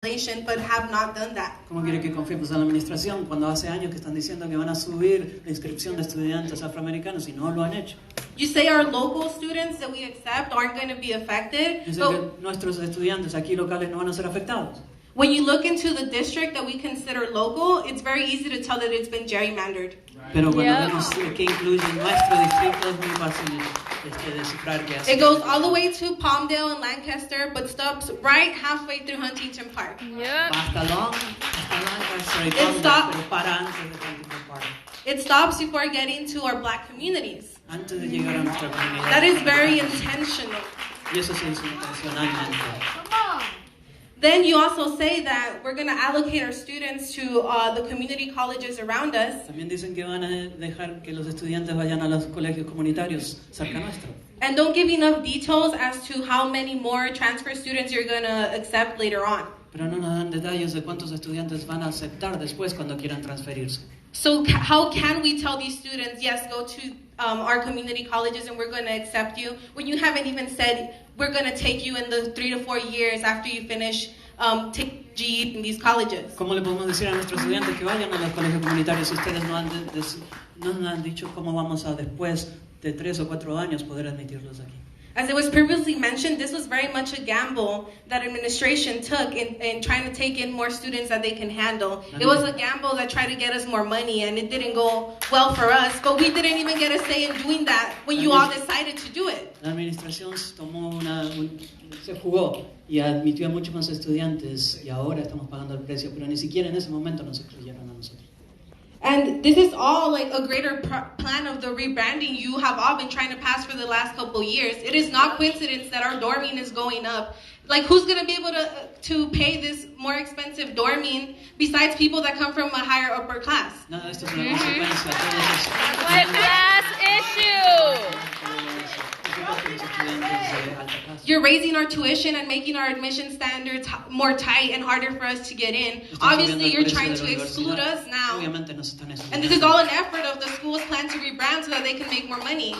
but have not done that. ¿Cómo quiere que confiemos en la administración cuando hace años que están diciendo que van a subir la inscripción de estudiantes afroamericanos y no lo han hecho? You say our local students that we accept aren't going to be affected. Dicen que nuestros estudiantes aquí locales no van a ser afectados. When you look into the district that we consider local, it's very easy to tell that it's been gerrymandered. Pero cuando vemos que incluye nuestro distrito es muy fácil descifrar qué hace. It goes all the way to Palmdale and Lancaster, but stops right halfway through Huntington Park. Hasta Lancaster y It Palmdale, pero para antes de Huntington Park. It stops before getting to our black communities. Antes de llegar a nuestra comunidad. That is very intentional. Y eso se hizo intencionalmente. Then you also say that we're going to allocate our students to the community colleges around us. También dicen que van a dejar que los estudiantes vayan a los colegios comunitarios cerca nuestro. And don't give enough details as to how many more transfer students you're going to accept later on. Pero no nos dan detalles de cuántos estudiantes van a aceptar después cuando quieran transferirse. So how can we tell these students, yes, go to our community colleges and we're going to accept you, when you haven't even said, we're going to take you in the 3 to 4 years after you finish take GE in these colleges? ¿Cómo le podemos decir a nuestros estudiantes que vayan a los colegios comunitarios si ustedes no nos han dicho cómo vamos a después de 3 o 4 años poder admitirlos aquí? As it was previously mentioned, this was very much a gamble that administration took in trying to take in more students that they can handle. It was a gamble that tried to get us more money, and it didn't go well for us, but we didn't even get a say in doing that when you all decided to do it. La administración se jugó y admitió a muchos más estudiantes y ahora estamos pagando el precio, pero ni siquiera en ese momento nos excluyeron a nosotros. And this is all like a greater plan of the rebranding you have all been trying to pass for the last couple years. It is not coincidence that our dorming is going up. Like, who's going to be able to pay this more expensive dorming besides people that come from a higher upper class? No, esto es una consecuencia. What class issue? You're raising our tuition and making our admission standards more tight and harder for us to get in. Obviously, you're trying to exclude us now. And this is all an effort of the school's plan to rebrand so that they can make more money.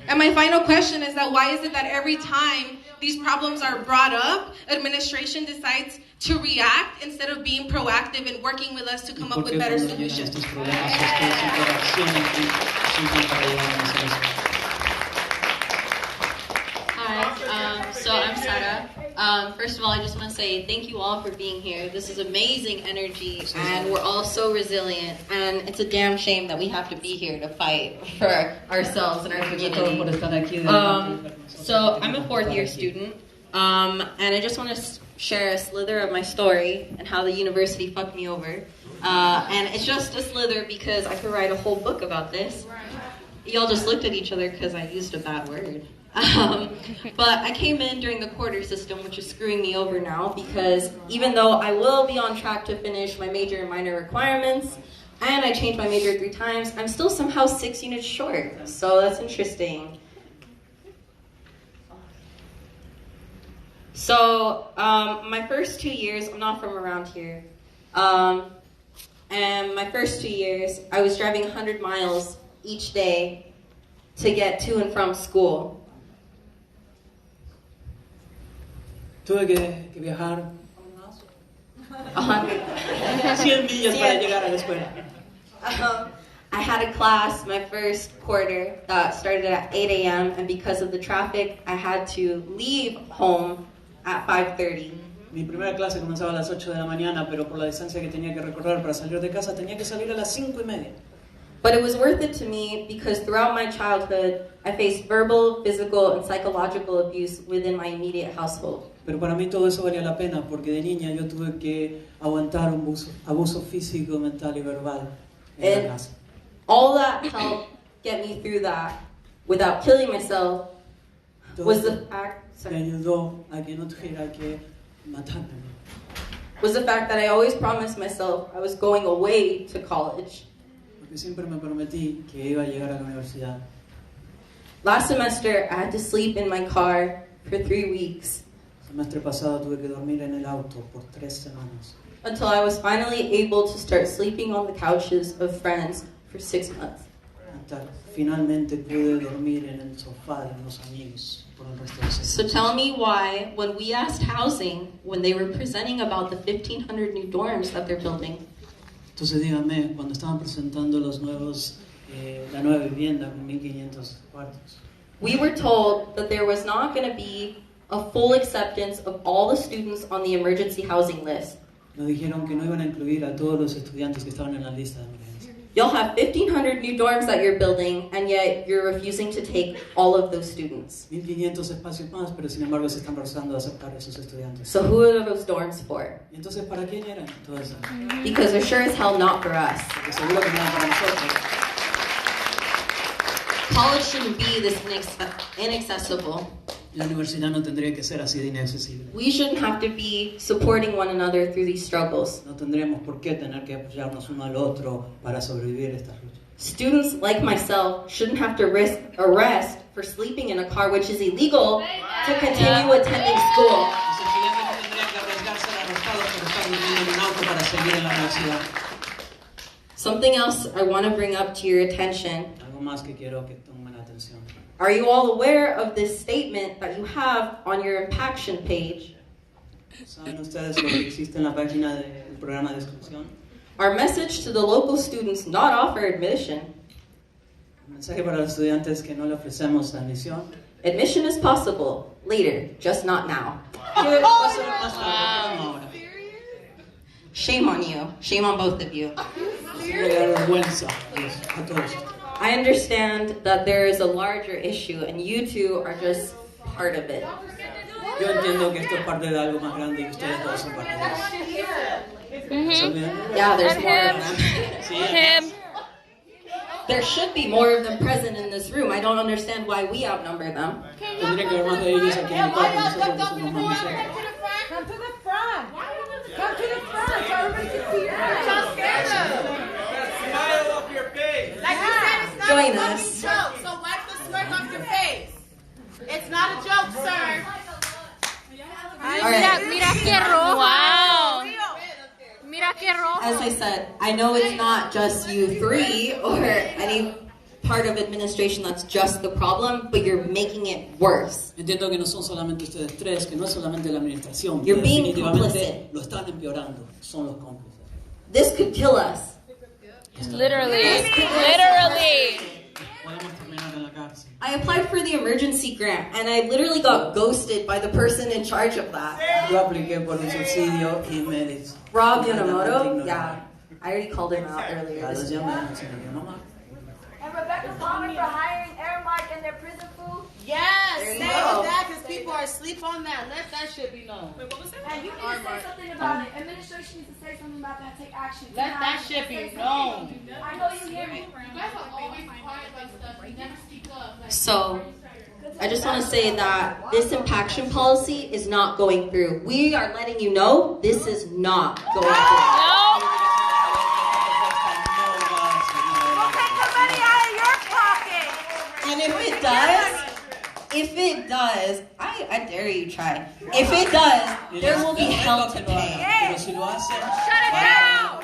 And my final question is that why is it that every time these problems are brought up, administration decides to react instead of being proactive and working with us to come up with better solutions? Hi, so I'm Sarah. First of all, I just want to say thank you all for being here. This is amazing energy, and we're all so resilient. And it's a damn shame that we have to be here to fight for ourselves and our community. So I'm a fourth-year student, and I just want to share a slither of my story and how the university fucked me over. And it's just a slither because I could write a whole book about this. Y'all just looked at each other because I used a bad word. But I came in during the quarter system, which is screwing me over now because even though I will be on track to finish my major and minor requirements, and I changed my major 3 times, I'm still somehow 6 units short. So that's interesting. So my first 2 years, I'm not from around here, and my first 2 years, I was driving 100 miles each day to get to and from school. Tuve que viajar 100. 100 millas para llegar a la escuela. I had a class my first quarter that started at 8 a.m. and because of the traffic, I had to leave home at 5:30. Mi primera clase comenzaba a las 8 de la mañana, pero por la distancia que tenía que recorrer para salir de casa, tenía que salir a las 5:30. But it was worth it to me because throughout my childhood, I faced verbal, physical, and psychological abuse within my immediate household. Pero para mí todo eso valía la pena porque de niña yo tuve que aguantar un abuso físico, mental y verbal en la casa. All that helped get me through that without killing myself was the fact. Me ayudó a que no tuviera que matarme. Was the fact that I always promised myself I was going away to college. Porque siempre me prometí que iba a llegar a la universidad. Last semester, I had to sleep in my car for 3 weeks. El semestre pasado tuve que dormir en el auto por 3 semanas. Until I was finally able to start sleeping on the couches of friends for 6 months. hasta finalmente pude dormir en el sofá de unos amigos por el resto de los So tell me why, when we asked housing, when they were presenting about the 1,500 new dorms that they're building, Entonces díganme, cuando estaban presentando los nuevos, la nueva vivienda con 1.500 cuartos, we were told that there was not going to be a full acceptance of all the students on the emergency housing list. nos dijeron que no iban a incluir a todos los estudiantes que estaban en la lista de emergencia. You'll have 1,500 new dorms that you're building, and yet you're refusing to take all of those students. 1.500 espacios más, pero sin embargo se están rehusando a aceptar a esos estudiantes. So who are those dorms for? ¿Y entonces para quién eran todo eso? Because they're sure as hell not for us. Porque seguro que no eran para nosotros. College shouldn't be this inaccessible. La universidad no tendría que ser así de inaccesible. We shouldn't have to be supporting one another through these struggles. No tendríamos por qué tener que apoyarnos uno al otro para sobrevivir a estas luchas. Students like myself shouldn't have to risk arrest for sleeping in a car, which is illegal, to continue attending school. Los estudiantes no tendrían que arriesgarse a ser arrestados por estar durmiendo en un auto para seguir en la universidad. Something else I want to bring up to your attention. Algo más que quiero que tomen atención. Are you all aware of this statement that you have on your Impaction page? ¿Saben ustedes lo que existe en la página del programa de exclusión? Our message to the local students not offer admission. El mensaje para los estudiantes que no le ofrecemos admisión. Admission is possible later, just not now. ¿Qué va a ser más tarde, pero no ahora? Shame on you. Shame on both of you. Nos debe dar vergüenza a todos. I understand that there is a larger issue and you two are just part of it. Yo entiendo que esto es parte de algo más grande y ustedes todos son parte de eso. ¿Se olvidan? Yeah, there's And more him. of them. Sí, Him. There should be more of them present in this room. I don't understand why we outnumber them. tendría que haber más de ellos aquí en el cuarto, nosotros que somos más nosotros. Come to the front. Come to the front so everybody can see your eyes. Smile off your face. Like you said, it's not Join a funny us. joke, so wipe the smirk off your face. It's not a joke, sir. All right. Mira qué rojo. Wow. Mira qué rojo. As I said, I know it's not just you three or any part of administration that's just the problem, but you're making it worse. Entiendo que no son solamente ustedes tres, que no es solamente la administración, que You're being definitivamente complicit. lo están empeorando, son los cómplices. This could kill us. Literally. Literally. Podemos terminar en la cárcel. I applied for the emergency grant and I literally got ghosted by the person in charge of that. Yo apliqué por un subsidio y me dice, Rob Yonamoto? Yeah. I already called him out earlier Cada this llamada year. no se me dio mamá. And Rebecca Palmer for hiring Airmark and their prison food. Yes, There you say go. that because people are asleep on that. Let that shit be known. And you need to say something about it. Administration needs to say something about that. Take action. Let that shit be known. I know you hear me. So, I just want to say that this impaction policy is not going through. We are letting you know this is not going through. No. Take the money out of your pocket. And if it does, I dare you try. If it does, there will be hell to pay. Pero si lo hacen, Shut it down.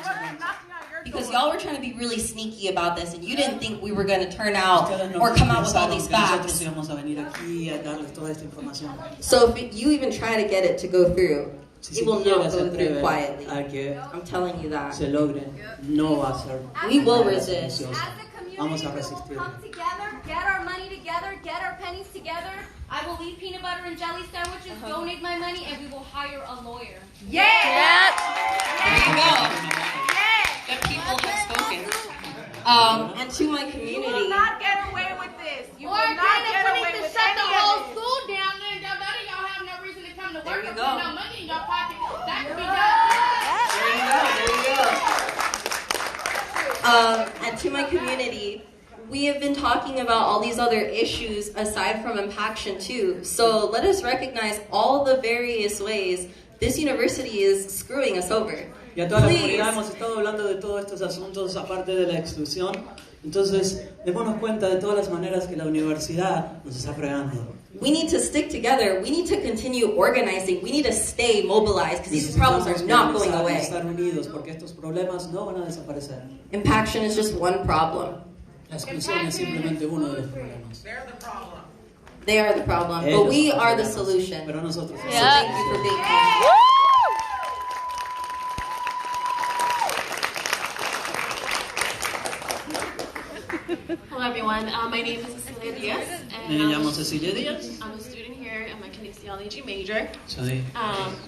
Because y'all were trying to be really sneaky about this and you didn't think we were going to turn out ustedes no or come out with all pensaron these que nosotros facts. íbamos a venir aquí a darles toda esta información. So if you even try to get it to go through, Si it will siquiera not se go through atreven quietly. a que I'm telling you that. se logre, no va a ser. We will resist. silencioso. As a community, Vamos a we will resistir. come together, get our money together, get our pennies together. I will eat peanut butter and jelly sandwiches, donate my money, and we will hire a lawyer. Yep. There you go. Good people have spoken. And to my You will community, not get away with this. You Or will then not if get we away need to with shut the any whole of it. school down, then none of y'all have no reason to come to There work you or go. put no money in your pocket. That could be done. there you go. And to my community, we have been talking about all these other issues aside from Impaction too. So let us recognize all the various ways this university is screwing us over. Y a toda la Please. comunidad hemos estado hablando de todos estos asuntos aparte de la exclusión. Entonces, démonos cuenta de todas las maneras que la universidad nos está fregando. We need to stick together. We need to continue organizing. We need to stay mobilized because these problems are not going away. Estar unidos porque estos problemas no van a desaparecer. Impaction is just one problem. La exclusión es simplemente uno de los problemas. They are the problem, Ellos but we son los are the problemas, solution. Pero nosotros somos So la thank you for solución. being here. Hello everyone, my name is Cecilia Diaz, Me and llamo Cecilia Díaz. I'm a student here. I'm a kinesiology major. Soy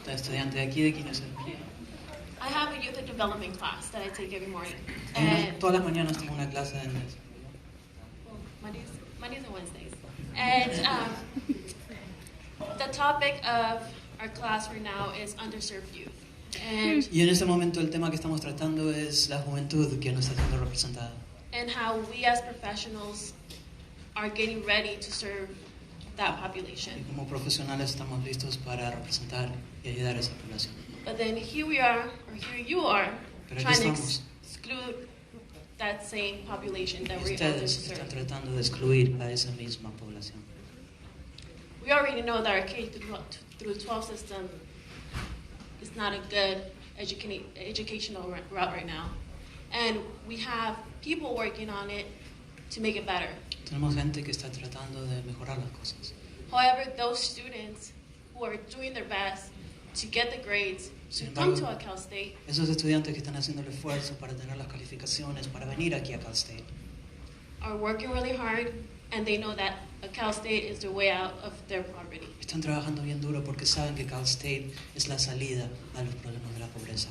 estudiante de aquí de kinesiología. I have a youth and development class that I take every morning. Todas las mañanas tengo una clase de inglés. Mondays and Wednesdays. And the topic of our class right now is underserved youth. And, Y en este momento el tema que estamos tratando es la juventud que no está siendo representada. and how we as professionals are getting ready to serve that population. Y como profesionales estamos listos para representar y ayudar a esa población. But then here we are, or here you are, Pero aquí trying to estamos. exclude that same population that Y we're able to ustedes están serve. tratando de excluir a esa misma población. We already know that our K through 12 system is not a good educational route right now. And we have people working on it to make it better. Tenemos gente que está tratando de mejorar las cosas. However, those students who are doing their best to get the grades to Sin come embargo, to a Cal State esos estudiantes que están haciendo el esfuerzo para tener las calificaciones, para venir aquí a Cal State, are working really hard, and they know that a Cal State is the way out of their poverty. están trabajando bien duro porque saben que Cal State es la salida a los problemas de la pobreza.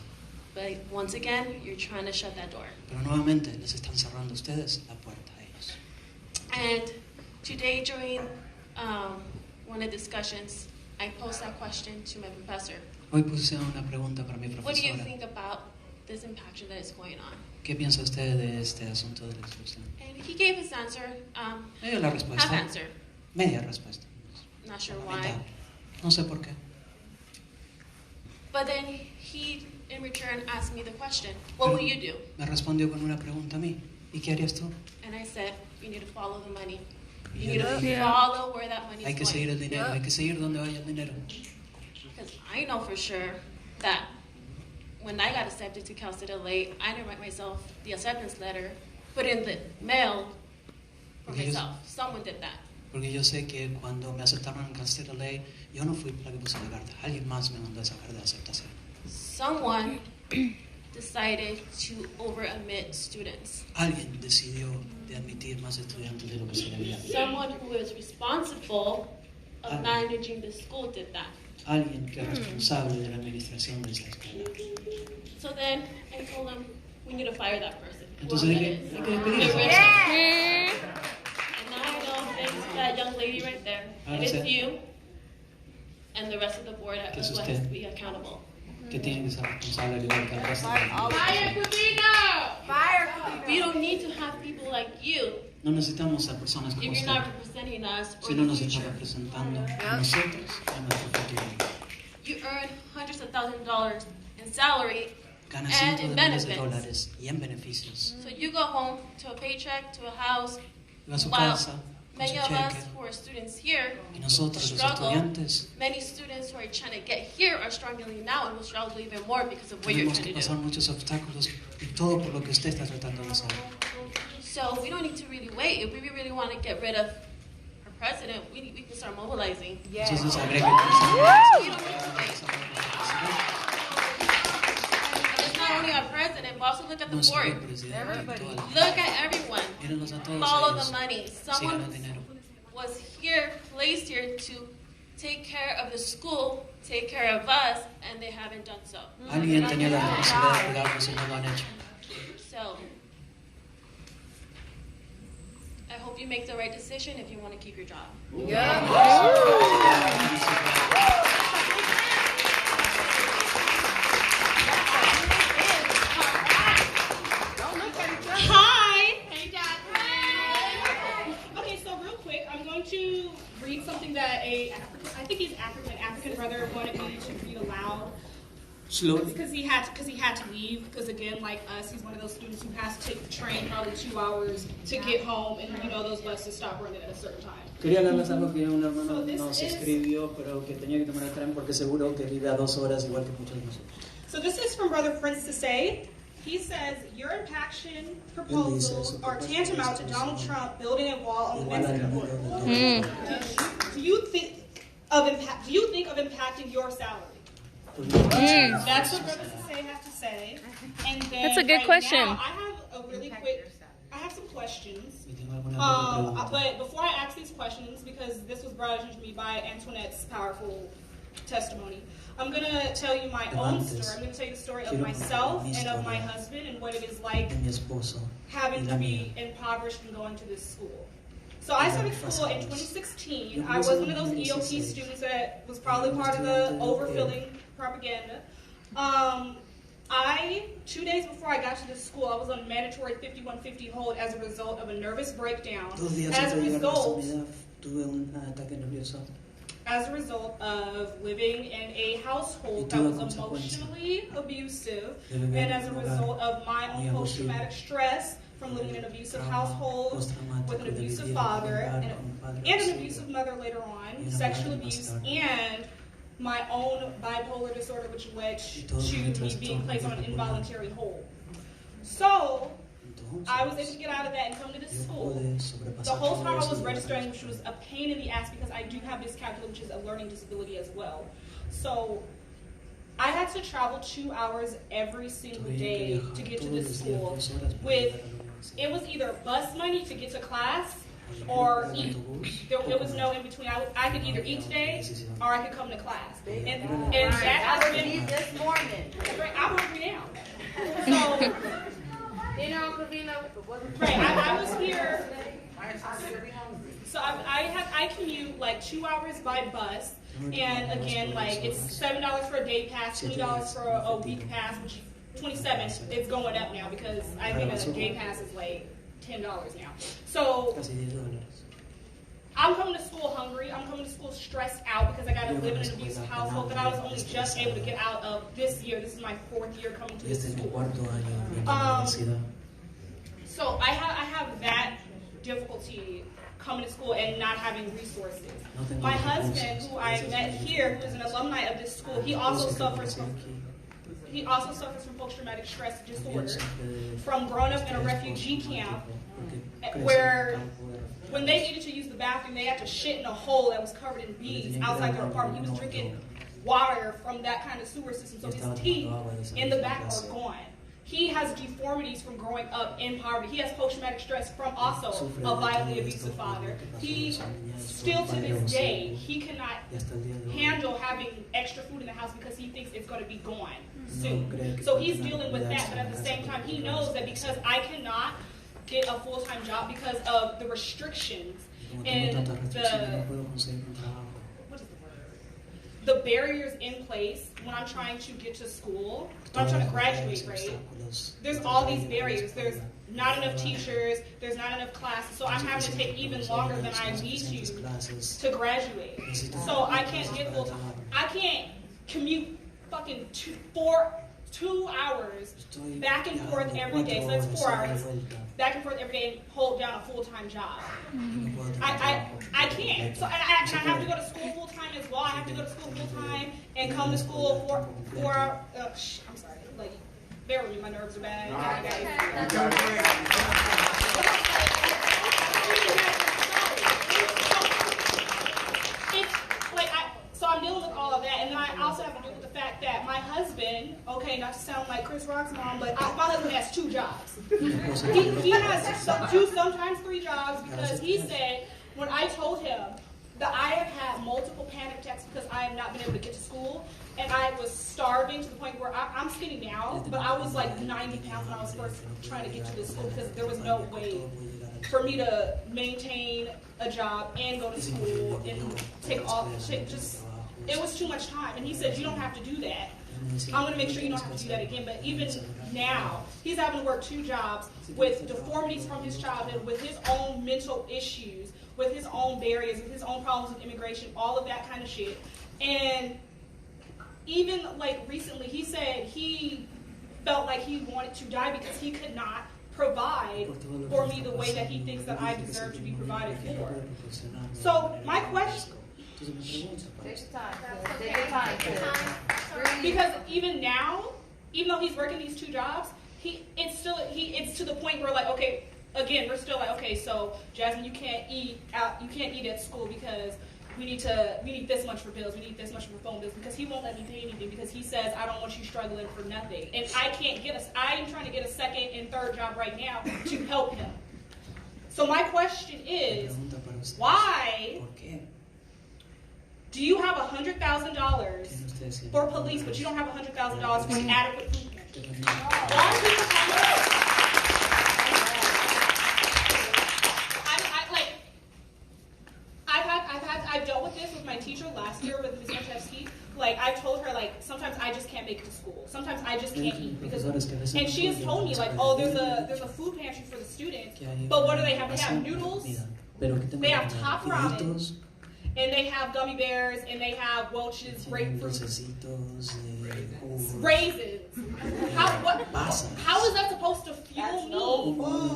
But once again, you're trying to shut that door. Pero nuevamente les están cerrando ustedes la puerta a ellos. And today during one of the discussions, I posed that question to my professor. Hoy puse una pregunta para mi What do you profesora. think about this impaction that is going on? ¿Qué piensa usted de este asunto de la exclusión? And he gave his answer, Me dio la half respuesta. answer. Media respuesta. Not sure La why. mitad. No sé por qué. But then he, in return, asked me the question, what will you do? Me respondió con una pregunta a mí. ¿Y qué harías tú? And I said, you need to follow the money. Y You yo need le to dije, follow where that money hay is que seguir el going. dinero, hay que seguir donde vaya el dinero. Because I know for sure that when I got accepted to Cal State LA, I didn't write myself the acceptance letter, put in the mail for Okay, yes. myself. Someone did that. Porque yo sé que cuando me aceptaron en Cal State LA, yo no fui la que puse la carta. Alguien más me mandó esa carta de aceptación. Someone decided to over-admit students. Alguien decidió de admitir más estudiantes de lo que se debía. Someone who is responsible of managing the school did that. Alguien que es responsable de la administración de esta escuela. So then I told them, we need to fire that person. Entonces whoever dije, that is. hay que despedir a Get esa rid of persona. her. And now I know it's that young lady right there. Ahora And it's sé you and the rest of the board que as es well usted. has to be accountable. que tiene que ser responsable al igual que el resto de la Fire población. Cupino! Fire. We don't need to have people like you No necesitamos a personas como if you're usted, not representing us or si no the nos está future. representando a nosotros y a nuestro futuro. You earn hundreds of thousands of dollars in salary, Gana and cientos in de miles de benefits. dólares y en beneficios. So you go home to a paycheck, to a house. Va a su While casa con many su of us cheque who are students here y nosotros los struggle. estudiantes Many students who are trying to get here are struggling now and will struggle even more because of what you're tenemos que trying to pasar do. muchos obstáculos y todo por lo que usted está tratando de hacer. So we don't need to really wait. If we really want to get rid of our president, we can start mobilizing. Entonces habría que You don't need to wait. And it's not only our president, but also look at the nuestro board. presidente actual. Look at everyone. Mírenlos a todos Follow ellos. the money. Sigan Someone el dinero. was here, placed here to take care of the school, take care of us, and they haven't done so. Alguien tenía la responsabilidad de cuidarnos y no lo han hecho. So, I hope you make the right decision if you want to keep your job. Hi! Hey, Dad. Okay, so real quick, I'm going to read something that I think he's African brother wanted me to read aloud. Slowly. Because he had to leave. Because again, like us, he's one of those students who has to take the train probably 2 hours to get home, and those buses stop running at a certain time. Quería leerles algo que un hermano So this nos is- escribió, pero que tenía que tomar el tren porque seguro que vive a 2 horas igual que muchos de nosotros. So this is from Brother Prince to say, He says your impaction proposals are tantamount to Donald Trump building a wall on the Mexican border. Do you think of impacting your salary? That's what brothers to say have to say. And then That's a good question. Now, I have some questions. But before I ask these questions, because this was brought attention to me by Antoinette's powerful testimony, I'm going to tell you my own story. I'm going to tell you the story of myself and of my husband and what it is like having to be impoverished and going to this school. So I started school in 2016. I was one of those EOP students that was probably part of the overfilling propaganda. 2 days before I got to this school, I was on mandatory 5150 hold as a result of a nervous breakdown. As a result of living in a household that was emotionally abusive, and as a result of my own post-traumatic stress from living in an abusive household with an abusive father and an abusive mother later on, sexual abuse, and my own bipolar disorder, which led to me being placed on an involuntary hold. So I was able to get out of that and come to this school. The whole time I was registering, which was a pain in the ass because I do have dyscalculia, which is a learning disability as well. So I had to travel 2 hours every single day to get to this school. It was either bus money to get to class or eat. There was no in between. I could either eat today or I could come to class. And that has been this morning. I'm hungry now. So. Right, I was here. So I commute like 2 hours by bus, and again, like it's $7 for a day pass, $20 for a week pass, which $27. It's going up now because I think a day pass is like $10 now. So I'm coming to school hungry. I'm coming to school stressed out because I got to live in an abusive household that I was only just able to get out of this year. This is my 4th year coming to this school. So I have that difficulty coming to school and not having resources. My husband, who I met here, who is an alumni of this school, he also suffers from post-traumatic stress disorder from growing up in a refugee camp where when they needed to use the bathroom, they had to shit in a hole that was covered in beads outside their apartment. He was drinking water from that kind of sewer system, so his teeth in the back are gone. He has deformities from growing up in poverty. He has post-traumatic stress from also a violently abusive father. He, still to this day, he cannot handle having extra food in the house because he thinks it's going to be gone soon. So he's dealing with that, but at the same time, he knows that because I cannot get a full-time job because of the restrictions and the barriers in place when I'm trying to get to school, when I'm trying to graduate, right? There's all these barriers. There's not enough teachers. There's not enough classes. So I'm having to take even longer than I need to graduate. So I can't get full time. I can't commute fucking 2 hours back and forth every day. So that's 4 hours back and forth every day and hold down a full-time job. I can't. So and I have to go to school full-time as well. I have to go to school full-time and come to school for I'm sorry. Like, bear with me. My nerves are bad. So I'm dealing with all of that, and then I also have to deal with the fact that my husband, okay, not to sound like Chris Rock's mom, but my husband has 2 jobs. He has 2, sometimes 3 jobs, because he said, when I told him that I have had multiple panic attacks because I have not been able to get to school, and I was starving to the point where I'm skinny now, but I was like 90 pounds when I was first trying to get to this school because there was no way for me to maintain a job and go to school and it was too much time. And he said, you don't have to do that. I'm going to make sure you don't have to do that again. But even now, he's having to work 2 jobs with deformities from his childhood, with his own mental issues, with his own barriers, with his own problems with immigration, all of that kind of shit. And even like recently, he said he felt like he wanted to die because he could not provide for me the way that he thinks that I deserve to be provided for. So my question... Take time. Because even now, even though he's working these 2 jobs, it's to the point where like, okay, again, we're still like, okay, so Jasmine, you can't eat at school because we need this much for bills, we need this much for phone bills, because he won't let me pay anything because he says I don't want you struggling for nothing. And I am trying to get a second and third job right now to help him. So my question is, why do you have $100,000 for police, but you don't have $100,000 for adequate food pantry? Why do people come I've dealt with this with my teacher last year with Ms. Marchevsky. Like, I told her, like, sometimes I just can't make it to school. Sometimes I just can't eat. And she has told me, like, oh, there's a food pantry for the students. But what do they have? They have noodles. They have top ramen. And they have gummy bears. And they have Welch's grapefruit. Raisins. How is that supposed to fuel me?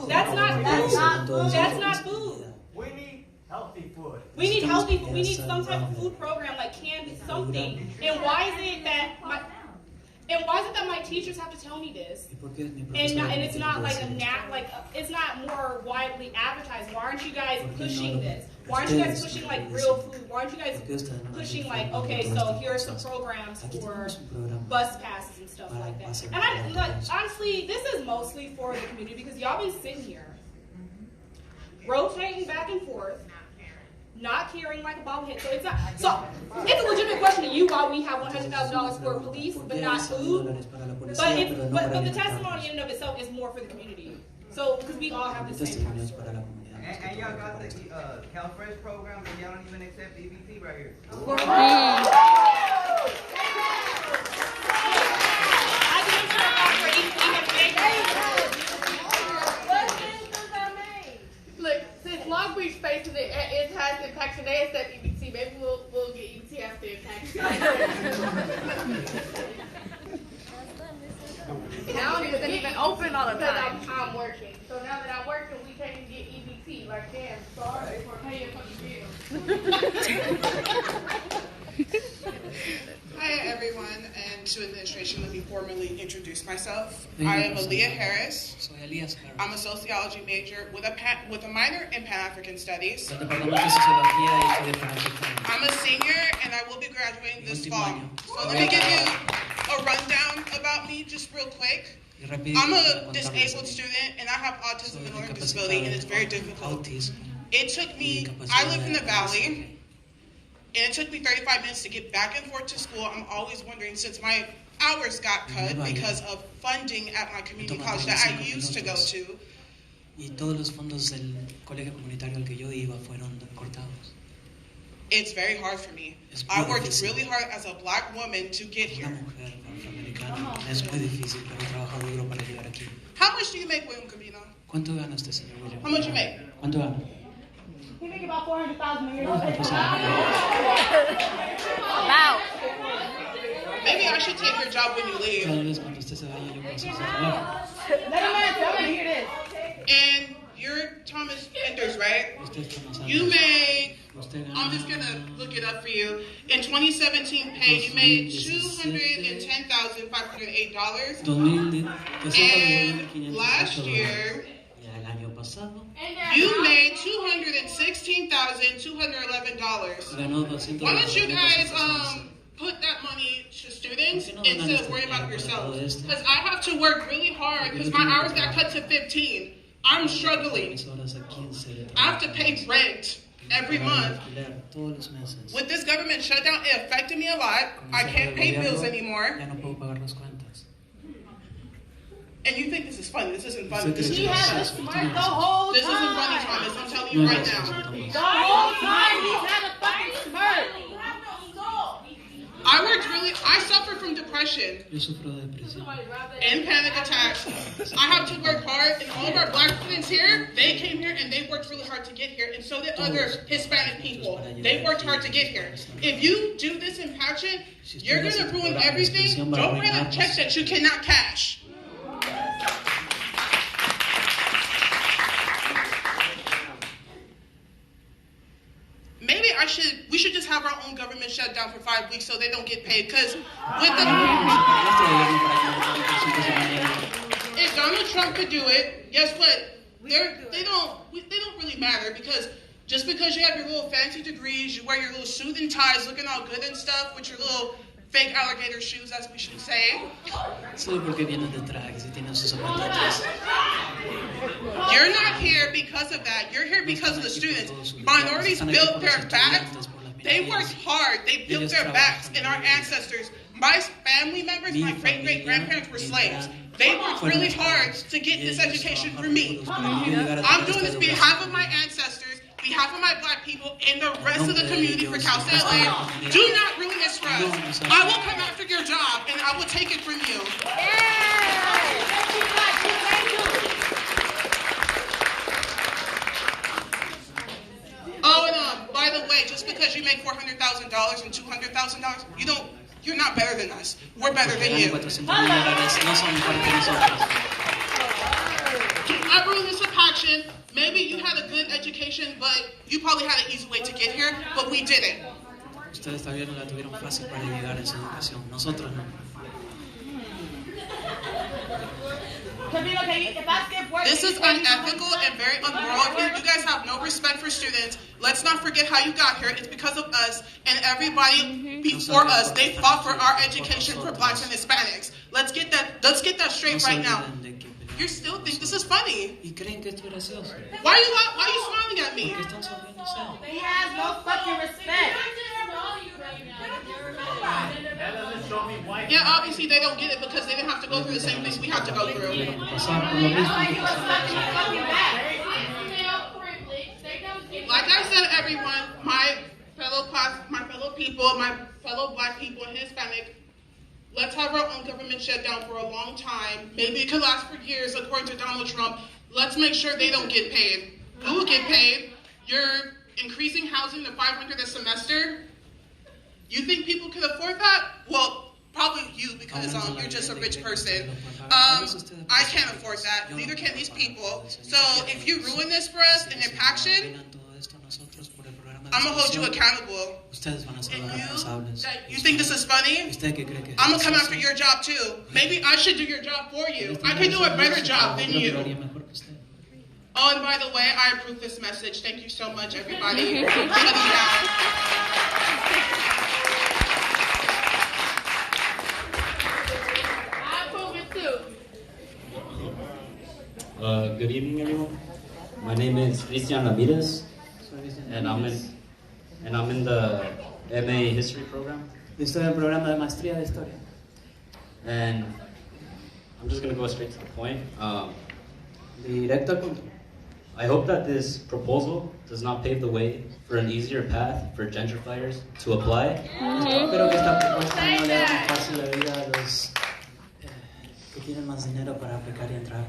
That's not food. That's not food. We need healthy food. We need healthy food. We need some type of food program, like candy, something. And why is it that my teachers have to tell me this? And it's not like it's not more widely advertised. Why aren't you guys pushing this? Why aren't you guys pushing like real food? Why aren't you guys pushing like, okay, so here are some programs for bus passes and stuff like that? And honestly, this is mostly for the community because y'all been sitting here rotating back and forth, not caring like a bobblehead. So it's a legitimate question to you why we have $100,000 for police but not food. But the testimony in and of itself is more for the community. So because we all have the same kind of story. And y'all got the CalFresh program, and y'all don't even accept EBT right here. Look, since Long Beach faces it has Impaction, they accept EBT. Maybe we'll get EBT after Impaction. Now it isn't even open all the time. I'm working. So now that I'm working, we can't even get EBT. Like, damn, sorry for paying for the bill. Hi everyone, and to administration, let me formally introduce myself. I am Aaliyah Harris. I'm a sociology major with a minor in Pan-African Studies. I'm a senior and I will be graduating this fall. So let me give you a rundown about me just real quick. I'm a disabled student and I have autism and learning disability, and it's very difficult. It took me, I live in the valley, and it took me 35 minutes to get back and forth to school. I'm always wondering, since my hours got cut because of funding at my community college that I used to go to. It's very hard for me. I worked really hard as a black woman to get here. How much do you make, William Camino? How much you make? You make about $400,000 a year. Wow. Maybe I should take your job when you leave. Let him answer. I want to hear this. And you're Thomas Enders, right? You made, I'm just going to look it up for you. In 2017 pay, you made $210,508. And last year, you made $216,211. Why don't you guys put that money to students instead of worrying about yourselves? Because I have to work really hard because my hours got cut to 15. I'm struggling. I have to pay rent every month. With this government shutdown, it affected me a lot. I can't pay bills anymore. And you think this is funny. This isn't funny. This is He had a smirk the whole time. This isn't funny, Thomas. I'm telling you right now. The whole time he's had a fucking smirk. I suffer from depression and panic attacks. I have to work hard, and all of our black students here, they came here and they worked really hard to get here, and so did other Hispanic people. They worked hard to get here. If you do this Impaction, you're going to ruin everything. Don't write a check that you cannot cash. Maybe we should just have our own government shut down for 5 weeks so they don't get paid. Because with the, if if Donald Trump could do it, guess what? They don't really matter, because just because you have your little fancy degrees, you wear your little suit and ties looking all good and stuff with your little fake alligator shoes, as we should say. Solo porque vienes de trajes y tienen sus zapatitos. You're not here because of that. You're here because of the students. Minorities built their backs. They worked hard. They built their backs, and our ancestors, my family members, my great-great-grandparents were slaves. They worked really hard to get this education for me. I'm doing this on behalf of my ancestors, behalf of my black people, and the rest of the community for Cal State LA. Do not ruin this for us. I will come after your job, and I will take it from you. Oh, and by the way, just because you make $400,000 and $200,000, you're not better than us. We're better than you. I ruined this Impaction. Maybe you had a good education, but you probably had an easy way to get here, but we didn't. Ustedes todavía no la tuvieron fácil para llegar a esa educación. Nosotros no. This is unethical and very immoral here. You guys have no respect for students. Let's not forget how you got here. It's because of us and everybody before us. They fought for our education for blacks and Hispanics. Let's get that straight right now. You still think this is funny? Why are you smiling at me? He has no fucking respect. Yeah, obviously they don't get it because they didn't have to go through the same things we have to go through. Like I said, everyone, my fellow people, my fellow black people and Hispanic, let's have our own government shut down for a long time. Maybe it could last for years, according to Donald Trump. Let's make sure they don't get paid. Who will get paid? You're increasing housing to $500 a semester. You think people can afford that? Well, probably you, because you're just a rich person. I can't afford that. Neither can these people. So if you ruin this for us in Impaction, I'm going to hold you accountable. And you think this is funny? I'm going to come after your job too. Maybe I should do your job for you. I can do a better job than you. Oh, and by the way, I approve this message. Thank you so much, everybody. Shut it down. Good evening, everyone. My name is Cristian Ramirez, and I'm in the MA History program. Estoy en el programa de maestría de historia. And I'm just going to go straight to the point. Directo al punto. I hope that this proposal does not pave the way for an easier path for gentrifiers to apply. Espero que esta propuesta no le haga más fácil la vida a los que tienen más dinero para aplicar y entrar.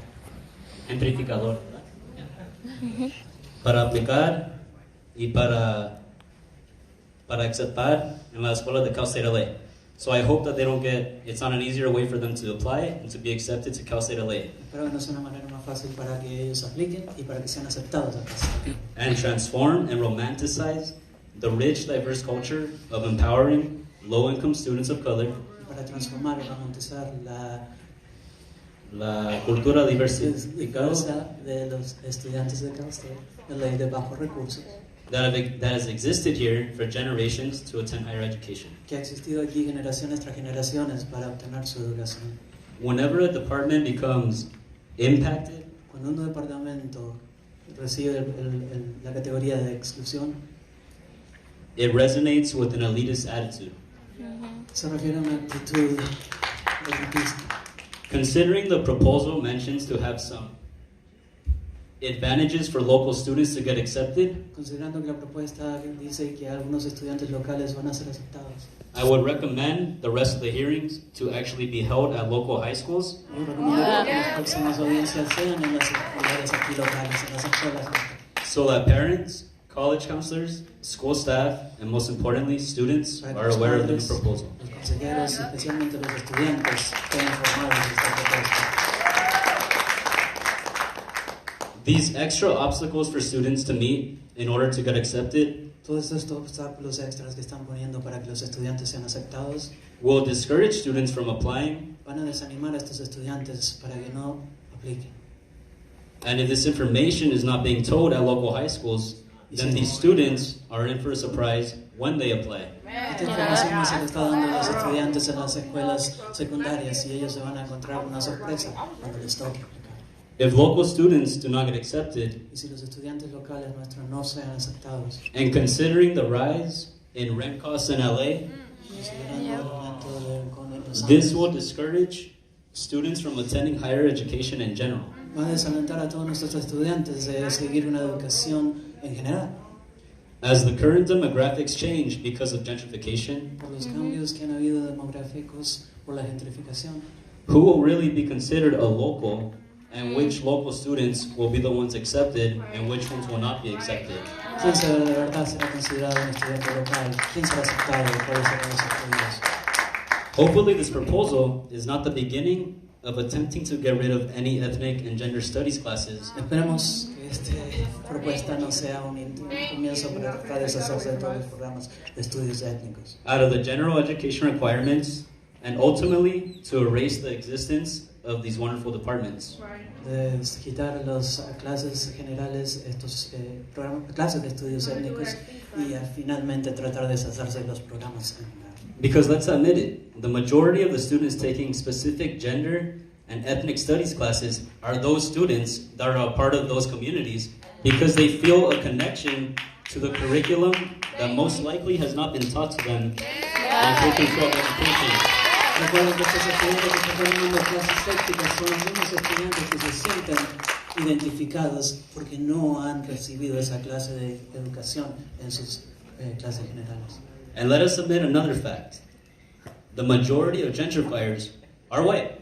Gentrificador. Para aplicar y para aceptar en la escuela de Cal State LA. So I hope that it's not an easier way for them to apply and to be accepted to Cal State LA. Espero que no sea una manera más fácil para que ellos apliquen y para que sean aceptados acá. And transform and romanticize the rich, diverse culture of empowering low-income students of color. Para transformar y romantizar la cultura diversa de los estudiantes de Cal State, la ley de bajos recursos. That has existed here for generations to attend higher education. Que ha existido aquí generaciones tras generaciones para obtener su educación. Whenever a department becomes impacted, cuando un departamento recibe la categoría de exclusión, it resonates with an elitist attitude. Se refiere a una actitud elitista. Considering the proposal mentions to have some advantages for local students to get accepted, considerando que la propuesta dice que algunos estudiantes locales van a ser aceptados, I would recommend the rest of the hearings to actually be held at local high schools. So that parents, college counselors, school staff, and most importantly, students are aware of the new proposal. These extra obstacles for students to meet in order to get accepted todos estos obstáculos extras que están poniendo para que los estudiantes sean aceptados will discourage students from applying van a desanimar a estos estudiantes para que no explique. And if this information is not being told at local high schools, then these students are in for a surprise when they apply. Esta información no se le está dando a los estudiantes en las escuelas secundarias y ellos se van a encontrar una sorpresa cuando les toque aplicar. If local students do not get accepted, Y si los estudiantes locales nuestros no sean aceptados, and considering the rise in rent costs in LA, considerando el aumento de Los this Ángeles, will discourage students from attending higher education in general. va a desalentar a todos nuestros estudiantes de seguir una educación en general. As the current demographics change because of gentrification, Por los cambios que han habido demográficos, por la gentrificación, who will really be considered a local, and which local students will be the ones accepted and which ones will not be accepted? ¿quién de verdad será considerado un estudiante local? ¿Quién será aceptado? ¿Cuáles serán los estudios? Hopefully this proposal is not the beginning of attempting to get rid of any ethnic and gender studies classes, Esperemos que esta propuesta no sea un comienzo para tratar de deshacerse de todos los programas de estudios étnicos. out of the general education requirements, and ultimately to erase the existence of these wonderful departments. De quitar las clases generales, estos clases de estudios étnicos y finalmente tratar de deshacerse de los programas en general. Because let's admit it, the majority of the students taking specific gender and ethnic studies classes are those students that are a part of those communities because they feel a connection to the curriculum that most likely has not been taught to them in K-12 education. Recuerden que estos estudiantes que están tomando clases étnicas son los mismos estudiantes que se sienten identificados porque no han recibido esa clase de educación en sus clases generales. And let us admit another fact. The majority of gentrifiers are white.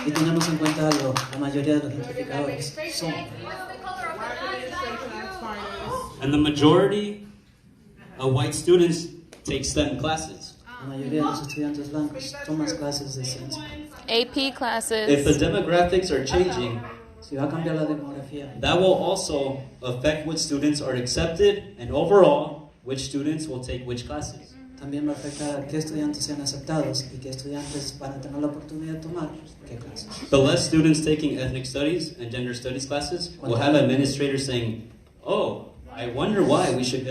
Y tengamos en cuenta algo, la mayoría de los gentrificadores son. And the majority of white students take STEM classes. La mayoría de los estudiantes blancos toman clases de ciencia. AP classes. If the demographics are changing, Si va a cambiar la demografía, that will also affect which students are accepted and overall which students will take which classes. también va a afectar a qué estudiantes sean aceptados y qué estudiantes van a tener la oportunidad de tomar qué clases. The less students taking ethnic studies and gender studies classes will have administrators saying, "Oh, I wonder why we should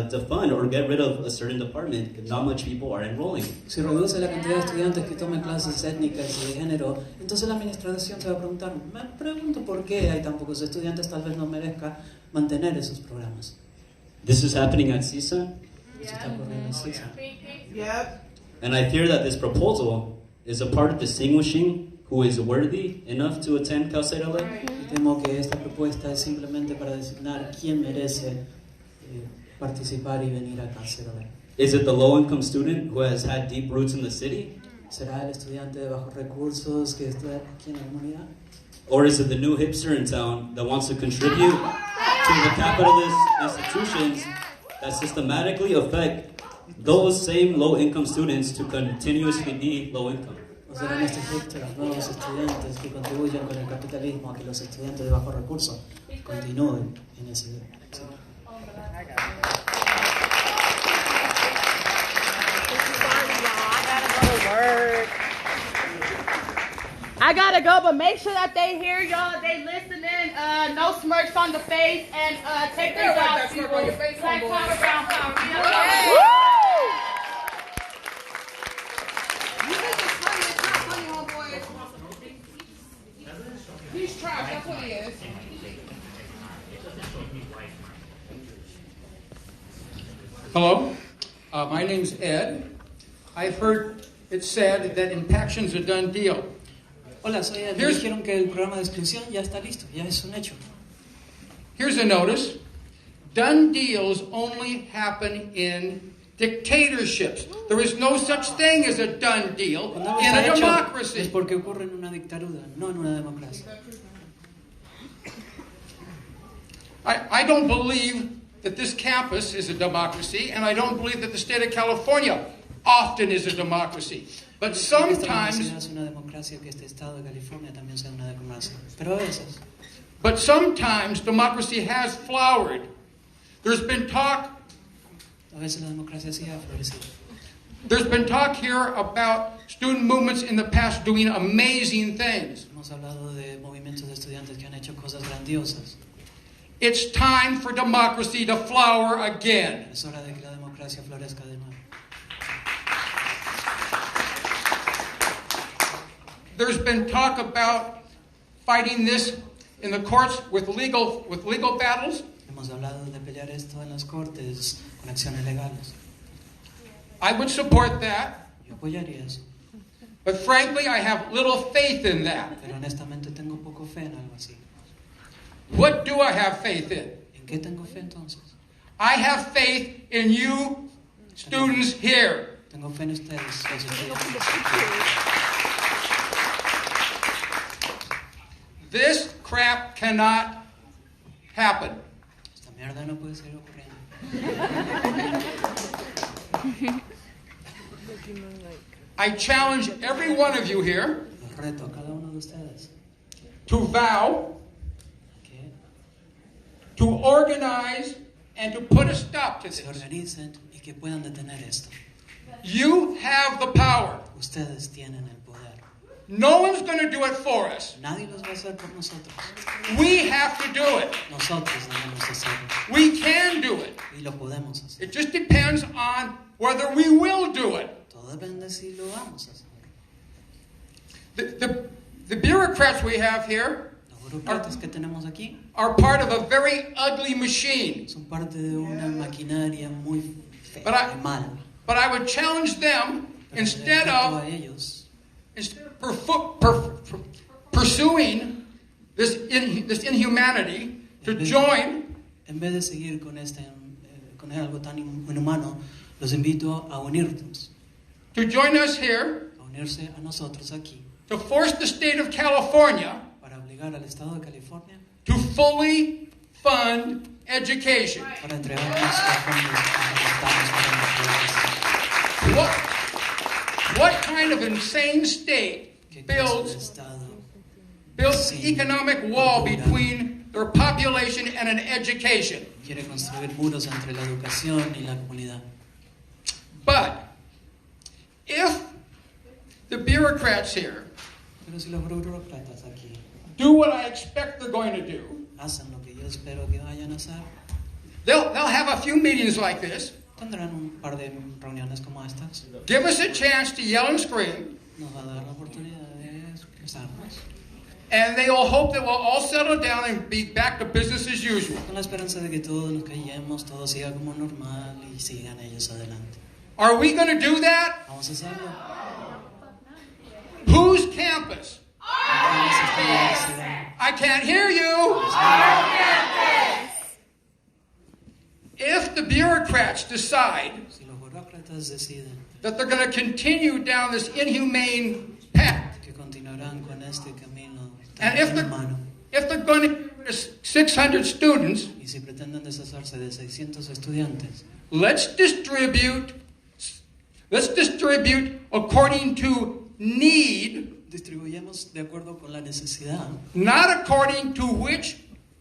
defund or get rid of a certain department if not much people are enrolling." Si reduce la cantidad de estudiantes que tomen clases étnicas y de género, entonces la administración se va a preguntar, me pregunto por qué hay tan pocos estudiantes, tal vez no merezca mantener esos programas. This is happening at CISA, Eso está ocurriendo en CISA. and I fear that this proposal is a part of distinguishing who is worthy enough to attend Cal State LA. Y temo que esta propuesta es simplemente para designar quién merece participar y venir a cancelar. Is it the low-income student who has had deep roots in the city? ¿Será el estudiante de bajos recursos que está aquí en la comunidad? Or is it the new hipster in town that wants to contribute to the capitalist institutions that systematically affect those same low-income students to continuously be low-income? ¿O serán estos nuevos estudiantes que contribuyen con el capitalismo a que los estudiantes de bajos recursos continúen en ese ciclo? I gotta go, but make sure that they hear y'all, they listening, no smirks on the face, and take their jobs, people. Black power, brown power. Woo! You think it's funny? It's not funny, homeboy. He's trash. That's what he is. Hello, my name's Ed. I've heard it said that Impaction's a done deal. Hola, soy Ed. Me dijeron que el programa de exclusión ya está listo, ya es un hecho. Here's a notice. Done deals only happen in dictatorships. There is no such thing as a done deal in a democracy. Es porque ocurre en una dictadura, no en una democracia. I don't believe that this campus is a democracy, and I don't believe that the state of California often is a democracy. But sometimes, es una democracia, que este estado de California también sea una democracia. Pero a veces, but sometimes democracy has flowered. There's been talk a veces la democracia sí ha florecido. There's been talk here about student movements in the past doing amazing things. Hemos hablado de movimientos de estudiantes que han hecho cosas grandiosas. It's time for democracy to flower again. Es hora de que la democracia florezca de nuevo. There's been talk about fighting this in the courts with legal battles. Hemos hablado de pelear esto en las cortes con acciones legales. I would support that. Yo apoyaría eso. But frankly, I have little faith in that. Pero honestamente tengo poco fe en algo así. What do I have faith in? ¿En qué tengo fe entonces? I have faith in you students here. Tengo fe en ustedes, los estudiantes. This crap cannot happen. Esta mierda no puede seguir ocurriendo. I challenge every one of you here Los reto a cada uno de ustedes to vow to organize and to put a stop to se this. organicen y que puedan detener esto. You have the power. Ustedes tienen el poder. No one's going to do it for us. Nadie los va a hacer por nosotros. We have to do it. Nosotros debemos hacerlo. We can do it. Y lo podemos hacer. It just depends on whether we will do it. Todo depende si lo vamos a hacer. The bureaucrats we have here Los burócratas que tenemos aquí are part of a very ugly machine. son parte de una maquinaria muy fea y mala. But I would challenge them instead of pursuing this inhumanity to join. En vez de seguir con algo tan inhumano, los invito a unirnos. To join us here. A unirse a nosotros aquí. To force the state of California. Para obligar al estado de California. To fully fund education. Para entregarnos los fondos What kind of insane state builds the economic wall between their population and an education? Quiere construir muros entre la educación y la comunidad. But if the bureaucrats here Pero si los burócratas aquí do what I expect they're going to do, hacen lo que yo espero que vayan a hacer, they'll have a few meetings like this. Tendrán un par de reuniones como estas. Give us a chance to yell and scream. Nos va a dar la oportunidad de expresarnos. And they will hope that we'll all settle down and be back to business as usual. Con la esperanza de que todos nos callemos, todo siga como normal y sigan ellos adelante. Are we going to do that? Vamos a hacerlo. Whose campus? I can't hear you. If the bureaucrats decide Si los burócratas deciden that they're going to continue down this inhumane path, que continuarán con este camino and tan inhumano, if they're going to get rid of 600 students, y si pretenden deshacerse de 600 estudiantes, let's distribute according to need, distribuyamos de acuerdo con la necesidad, not according to which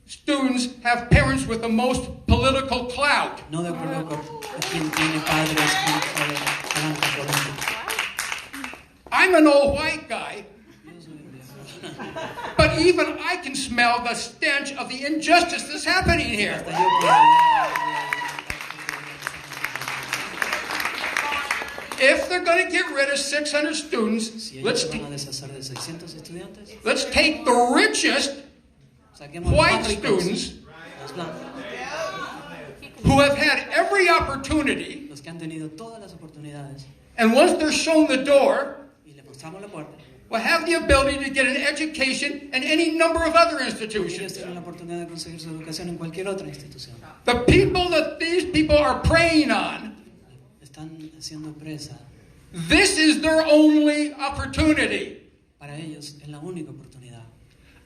students have parents with the most political clout. no de acuerdo con quien tiene padres con palanca política. I'm an old white guy, but even I can smell the stench of the injustice that's happening here. If they're going to get rid of 600 students, let's take the richest white students who have had every opportunity, and once they're shown the door, will have the ability to get an education in any number of other institutions. The people that these people are preying on, this is their only opportunity.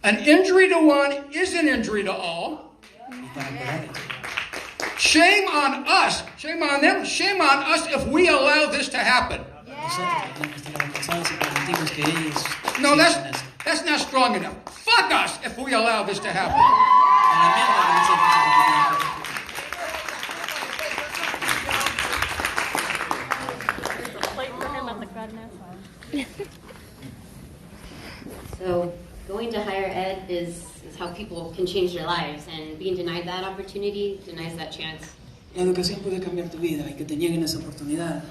An injury to one is an injury to all. Shame on us, shame on them, shame on us if we allow this to happen. No, that's not strong enough. Fuck us if we allow this to happen. So going to higher ed is how people can change their lives, and being denied that opportunity denies that chance. La educación puede cambiar tu vida y que te nieguen esa oportunidad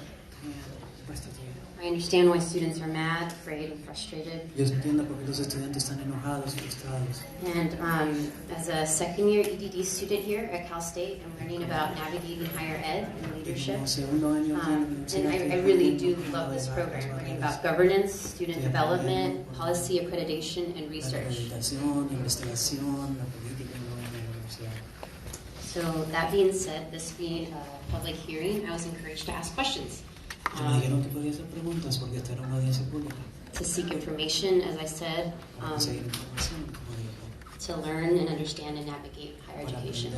cuesta tu vida. I understand why students are mad, afraid, and frustrated. Yo entiendo por qué los estudiantes están enojados y frustrados. And as a second-year EDD student here at Cal State, I'm learning about navigating higher ed and leadership. And I really do love this program, learning about governance, student development, policy accreditation, and research. So that being said, this being a public hearing, I was encouraged to ask questions. To seek information, as I said, to learn and understand and navigate higher education.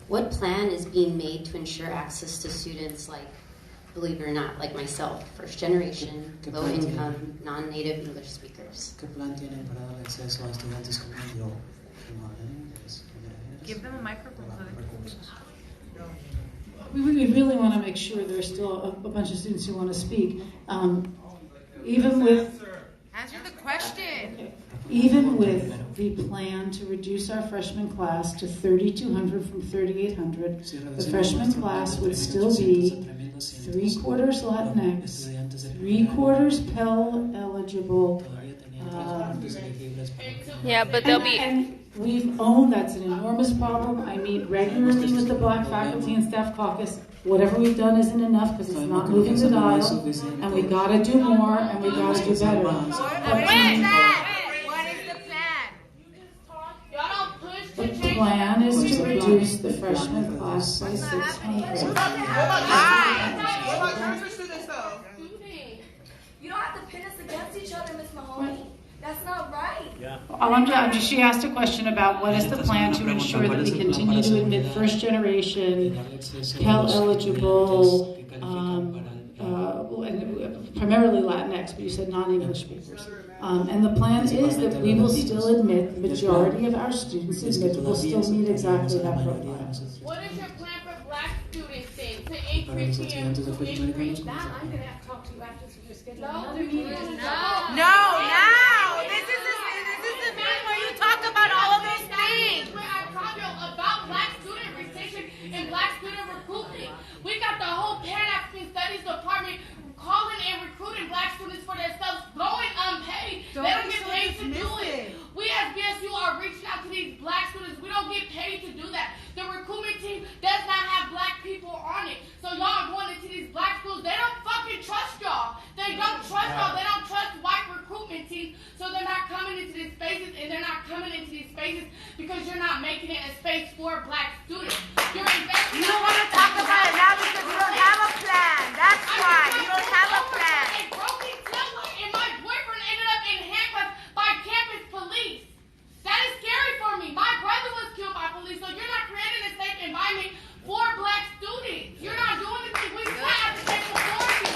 What plan is being made to ensure access to students like, believe it or not, like myself, first generation, low income, non-native English speakers? Give them a microphone. We really want to make sure there's still a bunch of students who want to speak. Even with Answer the question. Even with the plan to reduce our freshman class to 3,200 from 3,800, the freshman class would still be 3/4 Latinx, 3/4 Pell eligible. Yeah, but they'll be. And we've owned that's an enormous problem. I meet regularly with the Black Faculty and Staff Caucus. Whatever we've done isn't enough because it's not moving the dial, and we got to do more, and we got to do better. What is the plan? The plan is to reduce the freshman class by 600. You don't have to pin us against each other, Ms. Mahoney. That's not right. Yeah. She asked a question about what is the plan to ensure that we continue to admit first generation, Pell eligible, primarily Latinx, but you said non-English speakers. And the plan is that we will still admit the majority of our students will still meet exactly that profile. What is your plan for Black students then to increase that? I'm gonna have to talk to you after so you're scheduling another meeting. No. This is the meeting where you talk about all of those things. I talk about Black student retention and Black student recruitment. We got the whole Pan-African Studies department calling and recruiting Black students for themselves, going unpaid. They don't get paid to do it. We as BSU are reaching out to these Black students. We don't get paid to do that. The recruitment team does not have Black people on it. So y'all are going into these Black schools. They don't fucking trust y'all. They don't trust y'all. They don't trust white recruitment teams. So they're not coming into these spaces, and they're not coming into these spaces because you're not making it a space for Black students. You're investing. You don't want to talk about it now because you don't have a plan. That's why you don't have a plan. A broken taillight, and my boyfriend ended up in handcuffs by campus police. That is scary for me. My brother was killed by police, so you're not creating a safe environment for Black students. You're not doing anything. We sat at the table for you.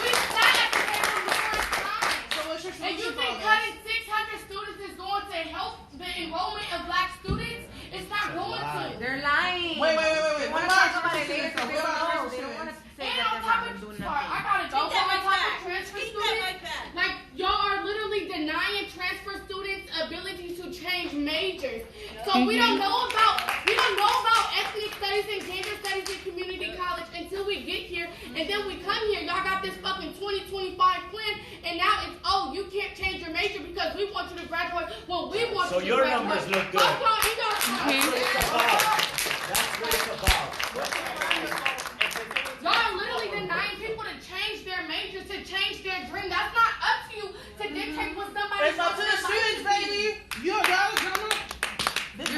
We sat at the table numerous times. So what's your And you think cutting 600 students is going to help the enrollment of Black students? It's not going to. They're lying. Wait. They want to talk about it later because they don't know. They don't want to say that they're not going to do nothing. I got a joke on top of transfer students. Like, y'all are literally denying transfer students' ability to change majors. So we don't know about ethnic studies and gender studies in community college until we get here. And then we come here, y'all got this fucking 2025 plan, and now it's, you can't change your major because we want you to graduate. Well, we want you to graduate. So your numbers look good. That's what it's about. That's what it's about. Y'all are literally denying people to change their majors, to change their dream. That's not up to you to dictate what somebody It's up to the students, baby. You're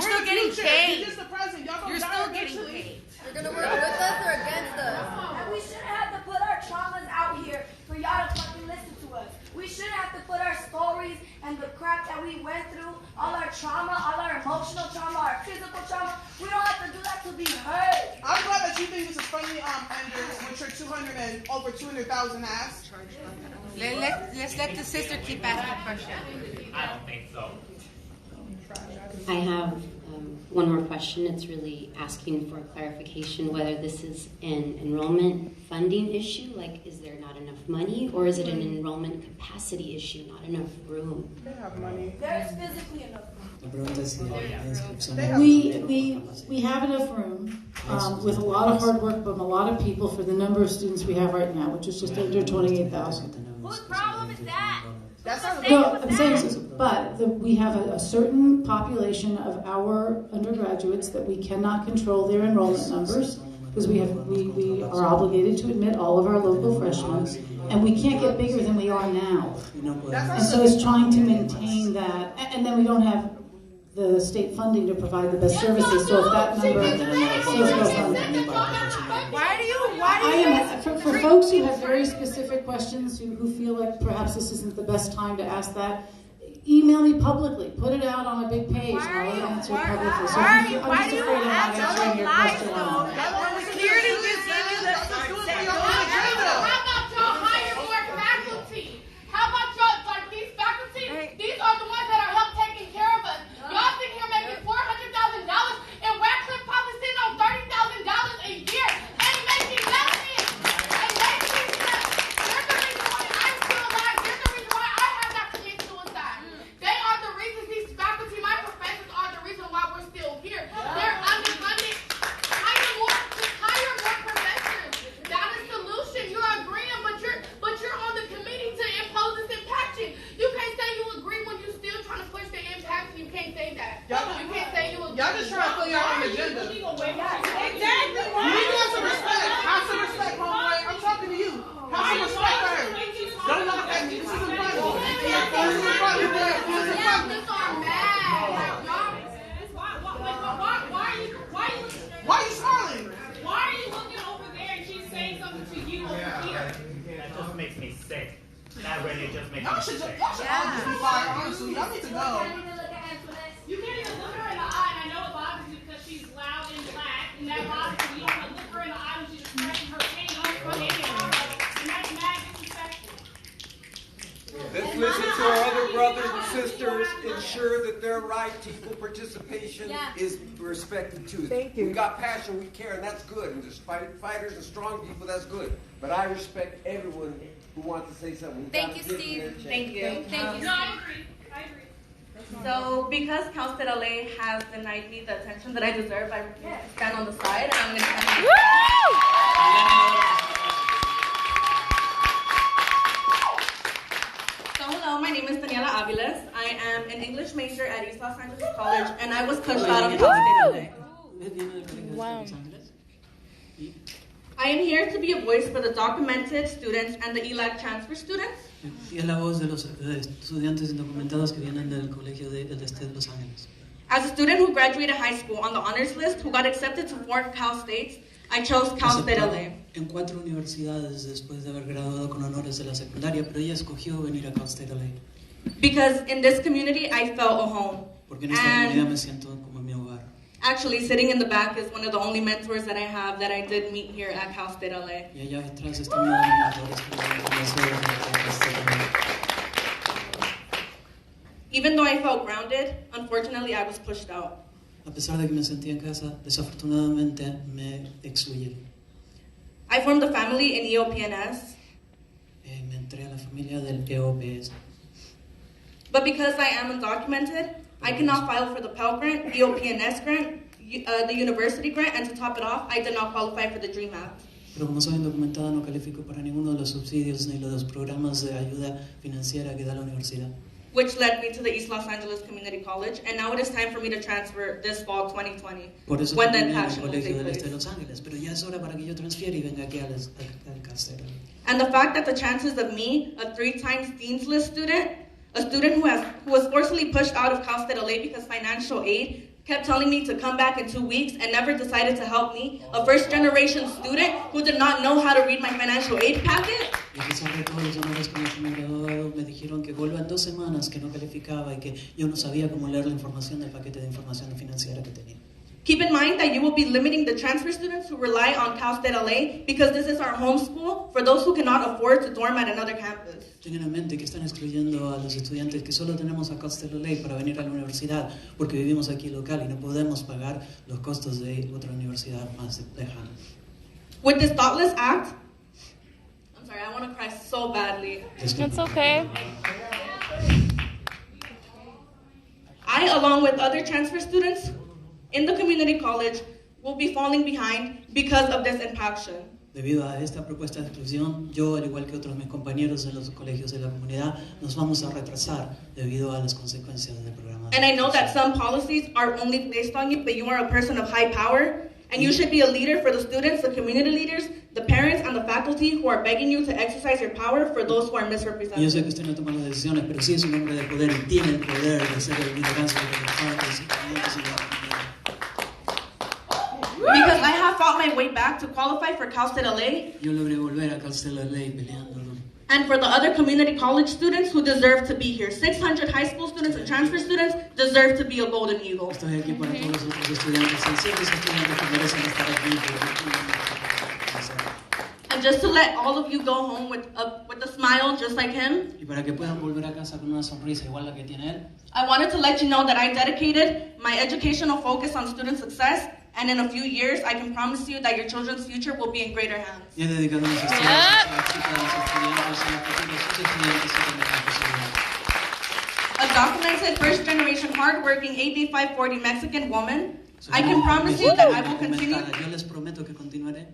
still getting paid. You're just the president. You're still getting paid. You're gonna work with us or against us? And we shouldn't have to put our traumas out here for y'all to fucking listen to us. We shouldn't have to put our stories and the crap that we went through, all our trauma, all our emotional trauma, our physical trauma. We don't have to do that to be heard. I'm glad that you think this is funny, Andrew, with your 200 and over 200,000 ass. Let's let the sister keep asking questions. I don't think so. I have one more question. It's really asking for clarification whether this is an enrollment funding issue, like is there not enough money, or is it an enrollment capacity issue, not enough room? They have money. There's physically enough. We have enough room with a lot of hard work from a lot of people for the number of students we have right now, which is just under 28,000. Whose problem is that? No, I'm saying, but we have a certain population of our undergraduates that we cannot control their enrollment numbers because we are obligated to admit all of our local freshmen, and we can't get bigger than we are now. And so it's trying to maintain that, and then we don't have the state funding to provide the best services. So if that number for folks who have very specific questions, who feel like perhaps this isn't the best time to ask that, email me publicly. Put it out on a big page, and I'll answer it publicly. So I'm just afraid I'm not answering your question on that. How about y'all hire more faculty? How about y'all, like these faculty, these are the ones that are help taking care of us. Y'all sitting here making $400,000 and Radcliffe probably sitting on $30,000 a year and making nothing. And making nothing. There's the reason why I'm still alive. There's the reason why I have not committed suicide. They are the reasons, these faculty, my professors are the reason why we're still here. They're underfunded. Hire more professors. That is solution. You're agreeing, but you're on the committee to impose this impaction. You can't say you agree when you're still trying to push the impact. You can't say that. You can't say you agree. Y'all just trying to fill your own agenda. Exactly. You need to have some respect. Have some respect, homeboy. I'm talking to you. Have some respect for her. Don't look at me. This isn't funny. This isn't funny. Why are you smiling? Why are you looking over there and she's saying something to you over here? That just makes me sick. That really just makes me Y'all should sick. just be fired, honestly. Y'all need to go. You can't even look her in the eye, and I know it bothers you because she's loud and black, and that bothers you. You don't want to look her in the eye when she's expressing her pain on the front end. And that's mad disrespectful. Let's listen to our other brothers and sisters, ensure that their right to equal participation is respected too. Thank you. We got passion, we care, and that's good. And there's fighters and strong people, that's good. But I respect everyone who wants to say something. Thank you, Steve. Thank you. Thank you. No, I agree. I agree. So, because Cal State LA has denied me the attention that I deserve, I refuse to stand on the side, and I'm going to stand. So, hello, my name is Daniela Aviles. I am an English major at East Los Angeles College, and I was pushed out of Cal State LA. Wow. I am here to be a voice for the documented students and the ELAC transfer students. Y es la voz de los estudiantes indocumentados que vienen del colegio del este de Los Ángeles. As a student who graduated high school on the honors list, who got accepted to 4 Cal States, I chose Cal State LA. En 4 universidades después de haber graduado con honores de la secundaria, pero ella escogió venir a Cal State LA. Because in this community, I felt a home. Porque en esta comunidad me siento como en mi hogar. Actually, sitting in the back is one of the only mentors that I have that I did meet here at Cal State LA. Y allá atrás está una de las mentores que me conocí en Cal State LA. Even though I felt grounded, unfortunately, I was pushed out. A pesar de que me sentía en casa, desafortunadamente me excluyeron. I formed a family in EOPNS. Me entré a la familia del EOPS. But because I am undocumented, I cannot file for the Pell Grant, EOPNS grant, the university grant, and to top it off, I did not qualify for the DREAM Act. Pero como soy indocumentada, no califico para ninguno de los subsidios ni los programas de ayuda financiera que da la universidad. Which led me to the East Los Angeles Community College, and now it is time for me to transfer this fall 2020, Por eso when the terminé en el Impaction will colegio take del place. este de Los Ángeles, pero ya es hora para que yo transfiera y venga aquí al Cal State. And the fact that the chances of me, a 3-time Dean's List student, a student who was forcibly pushed out of Cal State LA because financial aid, kept telling me to come back in 2 weeks and never decided to help me, a first-generation student who did not know how to read my financial aid packet. Y a pesar de todos los honores con los que me he graduado, me dijeron que vuelva en 2 semanas, que no calificaba y que yo no sabía cómo leer la información del paquete de información financiera que tenía. Keep in mind that you will be limiting the transfer students who rely on Cal State LA because this is our home school for those who cannot afford to dorm at another campus. Tengan en mente que están excluyendo a los estudiantes que solo tenemos a Cal State LA para venir a la universidad porque vivimos aquí local y no podemos pagar los costos de otra universidad más lejana. With this thoughtless act, I'm sorry, I want to cry so badly. It's okay. I, along with other transfer students in the community college, will be falling behind because of this impaction. Debido a esta propuesta de exclusión, yo, al igual que otros mis compañeros de los colegios de la comunidad, nos vamos a retrasar debido a las consecuencias del programa. And I know that some policies are only placed on you, but you are a person of high power, and you should be a leader for the students, the community leaders, the parents, and the faculty who are begging you to exercise your power for those who are misrepresented. Y yo sé que usted no toma las decisiones, pero sí es un hombre de poder y tiene el poder de ser el liderazgo de los padres y clientes y la comunidad. Because I have fought my way back to qualify for Cal State LA. Yo logré volver a Cal State LA peleándolo. And for the other community college students who deserve to be here. 600 high school students and transfer students deserve to be a Golden Eagle. Estoy aquí para todos los otros estudiantes, 600 estudiantes que merecen estar aquí. And just to let all of you go home with a smile just like him, Y para que puedan volver a casa con una sonrisa igual la que tiene él, I wanted to let you know that I dedicated my educational focus on student success, and in a few years, I can promise you that your children's future will be in greater hands. y he dedicado mis estudios a la chica de los estudiantes y a futuros sus estudiantes y también la posibilidad. A documented first-generation, hardworking, AB 540 Mexican woman, I can promise you that I will continue Yo les prometo que continuaré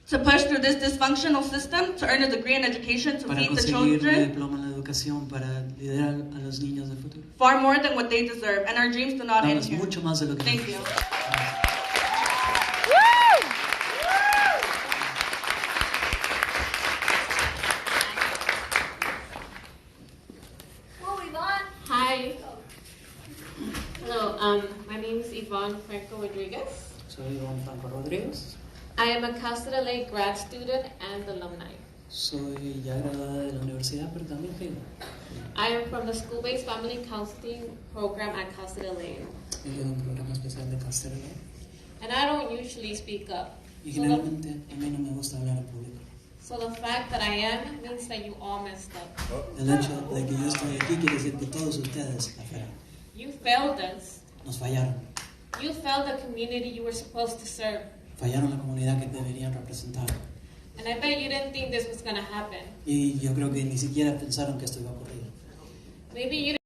to push through this dysfunctional system to earn a degree in education to para feed the conseguir mi children diploma en la educación para liderar a los niños del futuro. far more than what they deserve, and our dreams do not end Damos here. mucho más de lo que Thank you. Hi. Hello, my name is Yvonne Franco Rodriguez. Soy Iván Franco Rodríguez. I am a Cal State LA grad student and alumni. Soy ya graduada de la universidad, pero también tengo. I am from the School-Based Family Counseling Program at Cal State LA. Tengo un programa especial de Cal State LA. And I don't usually speak up. Y generalmente a mí no me gusta hablar en público. So the fact that I am means that you all messed up. El hecho de que yo estoy aquí quiere decir que todos ustedes la fallaron. You failed us. Nos fallaron. You failed the community you were supposed to serve. Fallaron la comunidad que deberían representar. And I bet you didn't think this was going to happen. Y yo creo que ni siquiera pensaron que esto iba a ocurrir. Maybe you